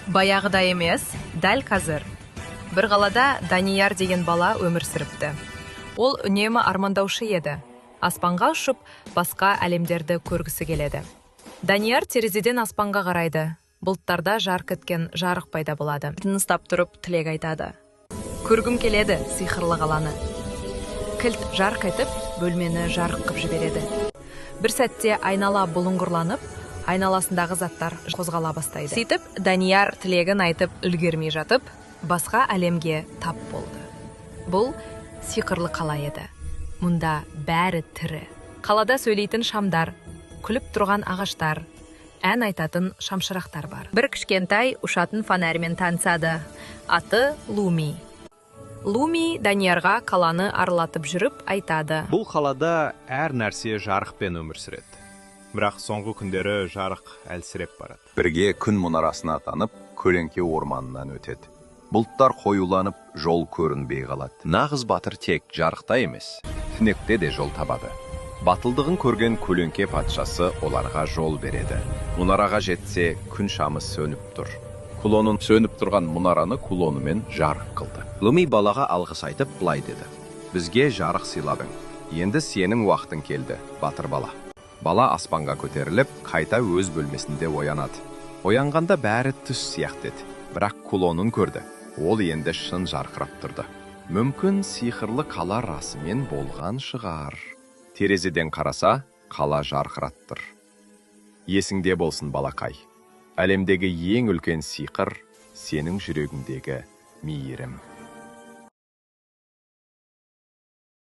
Баяғыда емес, дәл қазір. Бір қалада Данияр деген бала өмір сүріпті. Ол үнемі армандаушы еді. Аспанға ұшып, басқа әлемдерді көргісі келеді. Данияр терезеден аспанға қарайды. Бұлттарда жарқ еткен жарық пайда болады. Тыныстап тұрып тілек айтады. Көргім келеді сиқырлы қаланы. Кілт жарқ етіп, бөлмені жарық қып жібереді. Бір сәтте айнала бұлыңғырланып, айналасындағы заттар қозғала бастайды. Сөйтіп, Данияр тілегін айтып үлгермей жатып, басқа әлемге тап болды. Бұл сиқырлы қала еді. Мұнда бәрі тірі. Қалада сөйлейтін шамдар, күліп тұрған ағаштар, ән айтатын шамшырақтар бар. Бір кішкентай ұшатын фонармен танысады. Аты Луми. Луми Даниярға қаланы аралатып жүріп айтады. Бұл қалада әр нәрсе жарықпен өмір сүреді. Бірақ соңғы күндері жарық әлсіреп барады. Бірге күн мұнарасына атанып, көлеңке орманынан өтеді. Бұлттар қоюланып, жол көрінбей қалады. Нағыз батыр тек жарықта емес, түнекте де жол табады. Батылдығын көрген көлеңке патшасы оларға жол береді. Мұнараға жетсе, күн шамы сөніп тұр. Кулонын сөніп тұрған мұнараны кулонымен жарық қылды. Луми балаға алғыс айтып былай деді. Бізге жарық сыйладың. Енді сенің уақытың келді, батыр бала. Бала аспанға көтеріліп, қайта өз бөлмесінде оянады. Оянғанда бәрі түс сияқты еді. Бірақ кулонын көрді. Ол енді шын жарқырап тұрды. Мүмкін сиқырлы қала расымен болған шығар. Терезеден қараса, қала жарқырап тұр. Есіңде болсын, балақай. Әлемдегі ең үлкен сиқыр сенің жүрегіңдегі мейірім.